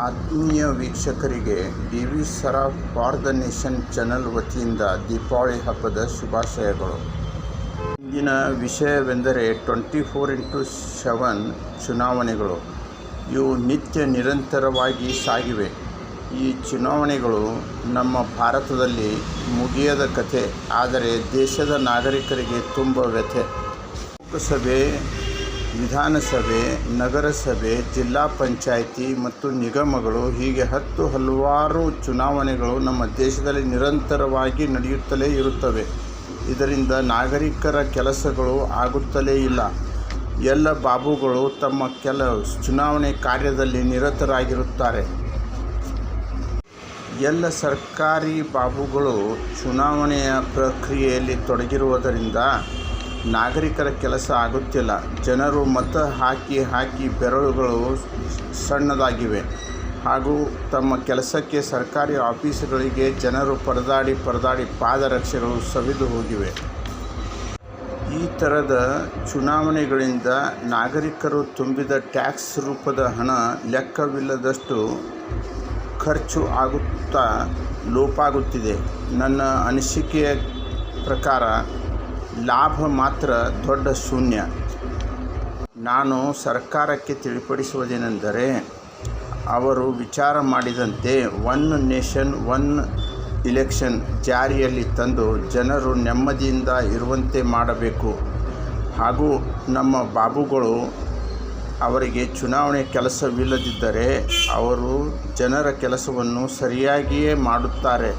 ಆತ್ಮೀಯ ವೀಕ್ಷಕರಿಗೆ DV. Saraf for the nation channel ವತಿಯಿಂದ ದೀಪಾವಳಿ ಹಬ್ಬದ ಶುಭಾಶಯಗಳು. ಇಂದಿನ ವಿಷಯವೆಂದರೆ 24x7 ಚುನಾವಣೆಗಳು. ಇವು ನಿತ್ಯ ನಿರಂತರವಾಗಿ ಸಾಗಿವೆ. ಈ ಚುನಾವಣೆಗಳು ನಮ್ಮ ಭಾರತದಲ್ಲಿ ಮುಗಿಯದ ಕಥೆ. ಆದರೆ ದೇಶದ ನಾಗರಿಕರಿಗೆ ತುಂಬ ವ್ಯಥೆ. ಲೋಕಸಭೆ, ವಿಧಾನಸಭೆ, ನಗರಸಭೆ, ಜಿಲ್ಲಾ ಪಂಚಾಯಿತಿ ಮತ್ತು ನಿಗಮಗಳು ಹೀಗೆ ಹಲವಾರು ಚುನಾವಣೆಗಳು ನಮ್ಮ ದೇಶದಲ್ಲಿ ನಿರಂತರವಾಗಿ ನಡೆಯುತ್ತಲೇ ಇರುತ್ತವೆ. ಇದರಿಂದ ನಾಗರಿಕರ ಕೆಲಸಗಳು ಆಗುತ್ತಲೇ ಇಲ್ಲ. ಎಲ್ಲ ಬಾಬುಗಳು ತಮ್ಮ ಚುನಾವಣೆ ಕಾರ್ಯದಲ್ಲಿ ನಿರತರಾಗಿರುತ್ತಾರೆ. ಎಲ್ಲ ಸರ್ಕಾರಿ ಬಾಬುಗಳು ಚುನಾವಣೆಯ ಪ್ರಕ್ರಿಯೆಯಲ್ಲಿ ತೊಡಗಿರುವುದರಿಂದ ನಾಗರಿಕರ ಕೆಲಸ ಆಗುತ್ತಿಲ್ಲ. ಜನರು ಮತ ಹಾಕಿ ಬೆರಳುಗಳು ಸಣ್ಣದಾಗಿವೆ ಹಾಗೂ ತಮ್ಮ ಕೆಲಸಕ್ಕೆ ಸರ್ಕಾರಿ ಆಫೀಸುಗಳಿಗೆ ಜನರು ಪರದಾಡಿ ಪಾದರಕ್ಷೆಗಳು ಸವಿದು ಹೋಗಿವೆ. ಈ ಥರದ ಚುನಾವಣೆಗಳಿಂದ ನಾಗರಿಕರು ತುಂಬಿದ ಟ್ಯಾಕ್ಸ್ ರೂಪದ ಹಣ ಲೆಕ್ಕವಿಲ್ಲದಷ್ಟು ಖರ್ಚು ಆಗುತ್ತಾ ಲೋಪಾಗುತ್ತಿದೆ. ನನ್ನ ಅನಿಸಿಕೆಯ ಪ್ರಕಾರ ಲಾಭ ಮಾತ್ರ ದೊಡ್ಡ ಶೂನ್ಯ. ನಾನು ಸರ್ಕಾರಕ್ಕೆ ತಿಳಿಪಡಿಸುವುದೇನೆಂದರೆ, ಅವರು ವಿಚಾರ ಮಾಡಿದಂತೆ ಒನ್ ನೇಷನ್ ಒನ್ ಇಲೆಕ್ಷನ್ ಜಾರಿಯಲ್ಲಿ ತಂದು ಜನರು ನೆಮ್ಮದಿಯಿಂದ ಇರುವಂತೆ ಮಾಡಬೇಕು. ಹಾಗೂ ನಮ್ಮ ಬಾಬುಗಳು ಅವರಿಗೆ ಚುನಾವಣೆ ಕೆಲಸವಿಲ್ಲದಿದ್ದರೆ ಅವರು ಜನರ ಕೆಲಸವನ್ನು ಸರಿಯಾಗಿಯೇ ಮಾಡುತ್ತಾರೆ.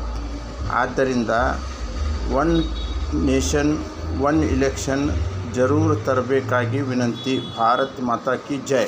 ಆದ್ದರಿಂದ ಒನ್ ನೇಷನ್ ಒನ್ ಇಲೆಕ್ಷನ್ ಜರೂರು ತರಬೇಕಾಗಿ ವಿನಂತಿ. ಭಾರತ್ ಮಾತಾ ಕಿ ಜೈ.